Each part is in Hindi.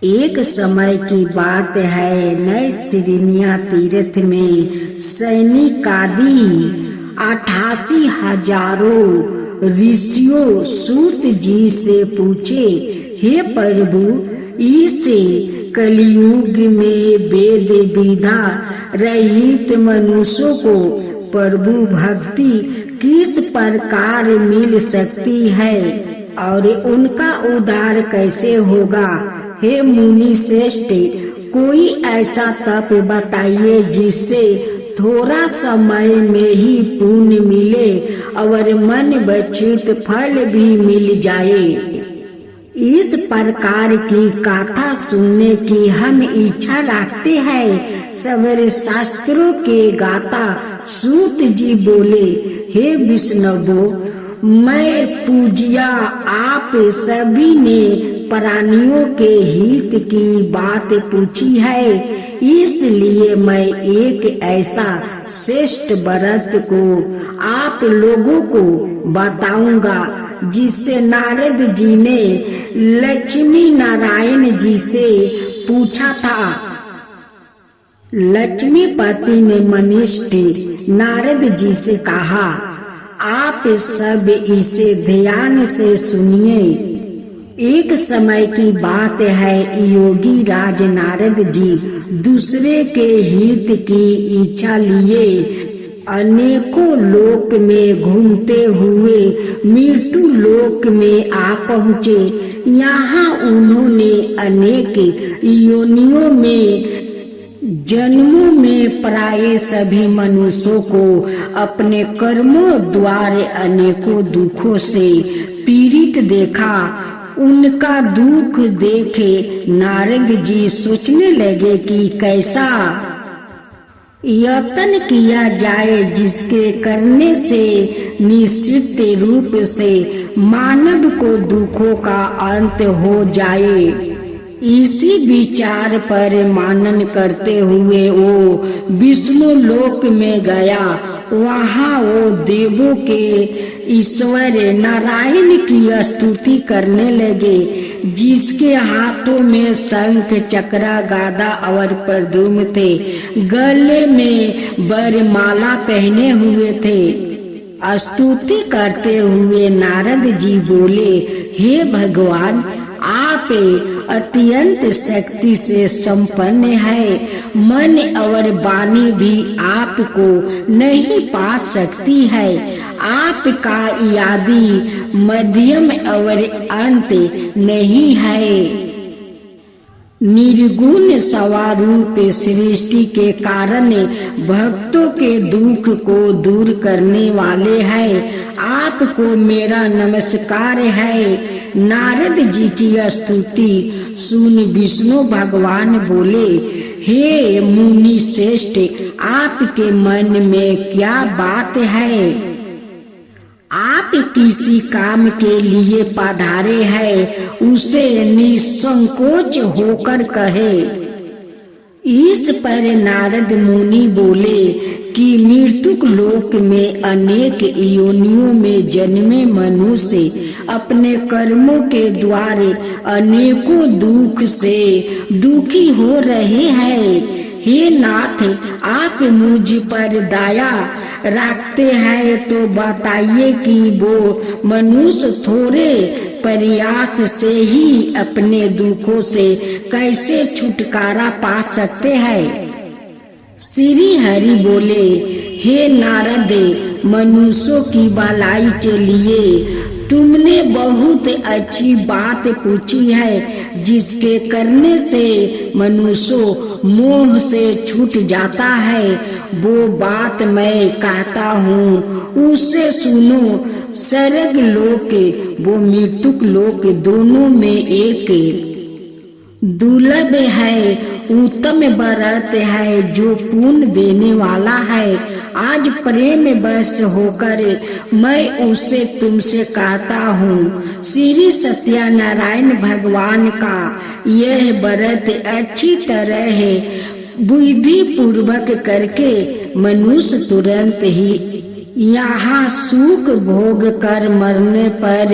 एक समय की बात है, नए सिरिनिया तीर्थ में सैनिक आदि 88,000 ऋषियों सूत जी से पूछे, हे प्रभु, इस कलयुग में वेद विधा रहित मनुष्यों को प्रभु भक्ति किस प्रकार मिल सकती है और उनका उद्धार कैसे होगा। हे मुनि श्रेष्ठ, कोई ऐसा तप बताइए जिससे थोड़ा समय में ही पुण्य मिले और मन बचित फल भी मिल जाए। इस प्रकार की गाथा सुनने की हम इच्छा रखते हैं। सवेरे शास्त्रों के गाथा सूत जी बोले, हे विष्णु, मैं पूज्या आप सभी ने प्राणियों के हित की बात पूछी है, इसलिए मैं एक ऐसा श्रेष्ठ व्रत को आप लोगों को बताऊंगा जिससे नारद जी ने लक्ष्मी नारायण जी से पूछा था। लक्ष्मीपति ने मनिष्ठ नारद जी से कहा, आप सब इसे ध्यान से सुनिए। एक समय की बात है, योगी राज नारद जी दूसरे के हित की इच्छा लिए अनेकों लोक में घूमते हुए मृत्यु लोक में आ पहुँचे। यहाँ उन्होंने अनेक योनियों में जन्मों में प्राय सभी मनुष्यों को अपने कर्मों द्वारा अनेकों दुखों से पीड़ित देखा। उनका दुख देखे नारद जी सोचने लगे कि कैसा यत्न किया जाए जिसके करने से निश्चित रूप से मानव को दुखों का अंत हो जाए। इसी विचार पर मनन करते हुए वो विष्णु लोक में गया। वहाँ वो देवों के ईश्वर नारायण की स्तुति करने लगे, जिसके हाथों में शंख चक्र गदा और प्रद्युम्न थे, गले में वरमाला पहने हुए थे। स्तुति करते हुए नारद जी बोले, हे भगवान, आप अत्यंत शक्ति से संपन्न है। मन और वाणी भी आपको नहीं पा सकती है। आपका आदि मध्यम और अंत नहीं है। निर्गुण स्वरूप सृष्टि के कारण भक्तों के दुख को दूर करने वाले हैं। आपको मेरा नमस्कार है। नारद जी की स्तुति सुन विष्णु भगवान बोले, हे मुनि श्रेष्ठ, आपके मन में क्या बात है? आप किसी काम के लिए पधारे हैं, उसे निसंकोच होकर कहे। इस पर नारद मुनि बोले कि मृत्युक लोक में अनेक योनियों में जन्मे मनुष्य अपने कर्मों के द्वारा अनेकों दुख से दुखी हो रहे हैं। हे नाथ, आप मुझ पर दया रखते हैं तो बताइए कि वो मनुष्य थोड़े प्रयास से ही अपने दुखों से कैसे छुटकारा पा सकते हैं। श्री हरि बोले, हे नारद, मनुष्यों की भलाई के लिए तुमने बहुत अच्छी बात पूछी है, जिसके करने से मनुष्य मोह से छूट जाता है। वो बात मैं कहता हूँ, उसे सुनो। स्वर्ग लोक वो मृत्युक लोक दोनों में एक दुर्लभ है, उत्तम व्रत है जो पुण्य देने वाला है। आज प्रेम बस होकर मैं उसे तुमसे कहता हूँ। श्री सत्यनारायण भगवान का यह व्रत अच्छी तरह है बुद्धि पूर्वक करके मनुष्य तुरंत ही यहाँ सुख भोग कर मरने पर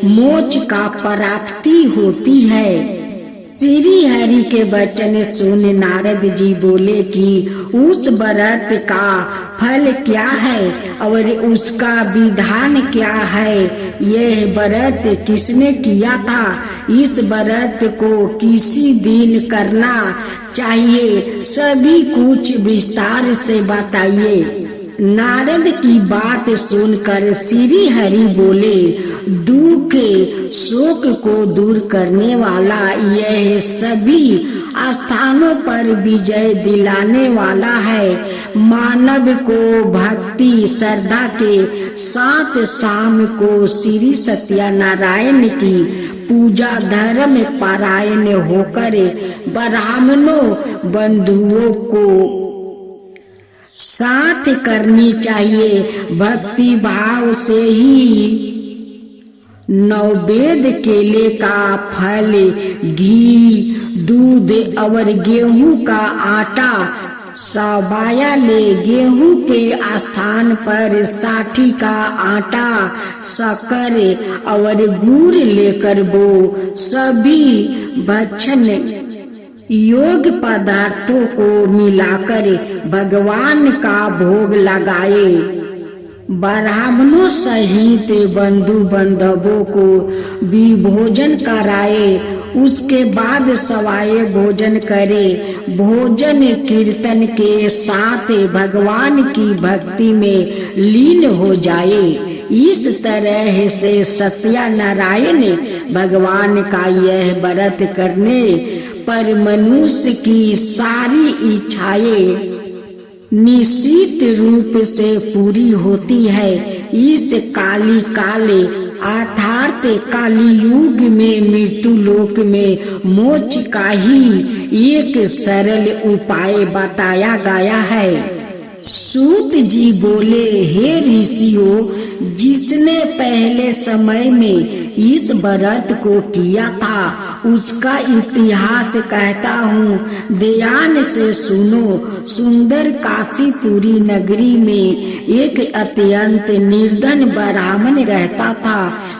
मोक्ष का प्राप्ति होती है। श्री हरि के वचन सुन नारद जी बोले कि उस व्रत का फल क्या है और उसका विधान क्या है। यह व्रत किसने किया था, इस व्रत को किसी दिन करना चाहिए, सभी कुछ विस्तार से बताइए। नारद की बात सुनकर श्री हरि बोले, दुख शोक को दूर करने वाला, यह सभी स्थानों पर विजय दिलाने वाला है। मानव को भक्ति श्रद्धा के साथ शाम को श्री सत्यनारायण की पूजा धर्म पारायण होकर ब्राह्मणों बंधुओं को साथ करनी चाहिए। भक्ति भाव से ही नववेद केले का फल, घी, दूध और गेहूं का आटा सबाया ले। गेहूं के स्थान पर साठी का आटा, शक्कर और गुड़ लेकर वो सभी भक्षण योग पदार्थों को मिलाकर भगवान का भोग लगाए। ब्राह्मणों सहित बंधु बांधवों को भी भोजन कराए। उसके बाद सवाए भोजन करे। भोजन कीर्तन के साथ भगवान की भक्ति में लीन हो जाए। इस तरह से सत्यनारायण भगवान का यह व्रत करने पर मनुष्य की सारी इच्छाएं निश्चित रूप से पूरी होती है। इस काली काले अर्थात काली युग में मृत्यु लोक में मोक्ष का ही एक सरल उपाय बताया गया है। सूत जी बोले, हे ऋषियों, जिसने पहले समय में इस व्रत को किया था उसका इतिहास कहता हूँ, ध्यान से सुनो। सुंदर काशीपुरी नगरी में एक अत्यंत निर्धन ब्राह्मण रहता था।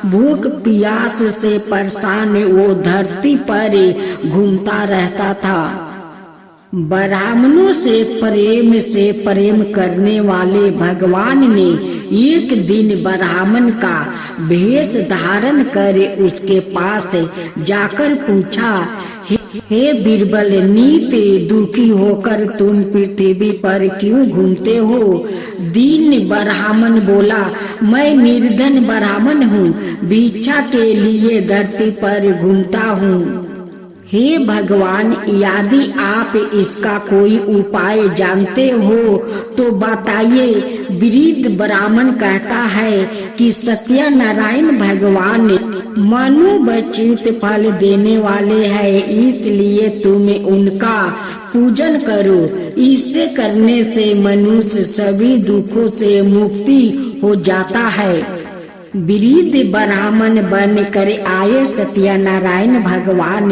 भूख प्यास से परेशान वो धरती पर घूमता रहता था। ब्राह्मणों से प्रेम करने वाले भगवान ने एक दिन ब्राह्मण का भेष धारण कर उसके पास जाकर पूछा, हे बीरबल, नित दुखी होकर तुम पृथ्वी पर क्यों घूमते हो? दीन ब्राह्मण बोला, मैं निर्धन ब्राह्मण हूँ, भिक्षा के लिए धरती पर घूमता हूँ। हे भगवान, यदि आप इसका कोई उपाय जानते हो तो बताइए। वृद्ध ब्राह्मण कहता है कि सत्यनारायण भगवान मनोवचित फल देने वाले हैं, इसलिए तुम उनका पूजन करो। इसे करने से मनुष्य सभी दुखों से मुक्ति हो जाता है। वृद्ध ब्राह्मण बन कर आए सत्यनारायण भगवान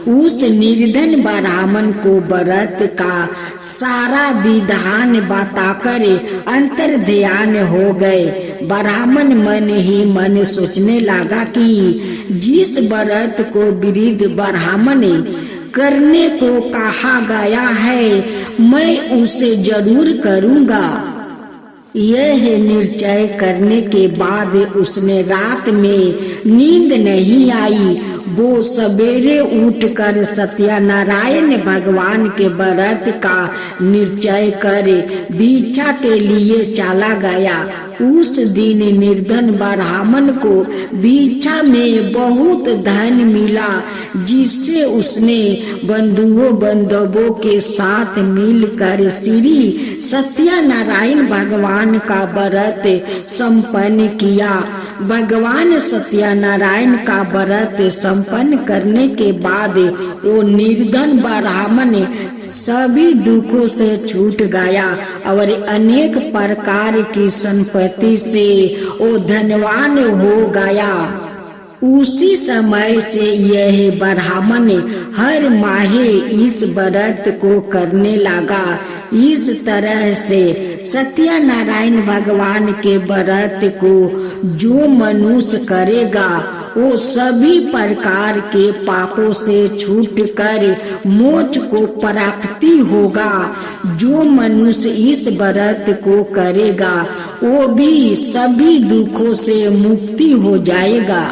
उस निर्धन ब्राह्मण को व्रत का सारा विधान बताकर अंतर ध्यान हो गए। ब्राह्मण मन ही मन सोचने लगा कि जिस व्रत को वृद्ध ब्राह्मण करने को कहा गया है, मैं उसे जरूर करूँगा। यह निश्चय करने के बाद उसने रात में नींद नहीं आई। वो सवेरे उठकर सत्यनारायण भगवान के व्रत का निश्चय कर भिक्षा के लिए चला गया। उस दिन निर्धन ब्राह्मण को भिक्षा में बहुत धन मिला, जिससे उसने बंधुओं बांधवों के साथ मिलकर श्री सत्यनारायण भगवान का व्रत संपन्न किया। भगवान सत्यनारायण का व्रत संपन्न करने के बाद वो निर्धन ब्राह्मण सभी दुखों से छूट गया और अनेक प्रकार की संपत्ति से वो धनवान हो गया। उसी समय से यह ब्राह्मण हर माह इस व्रत को करने लगा। इस तरह से सत्यनारायण भगवान के व्रत को जो मनुष्य करेगा वो सभी प्रकार के पापों से छूटकर मोक्ष को प्राप्ति होगा। जो मनुष्य इस व्रत को करेगा वो भी सभी दुखों से मुक्ति हो जाएगा।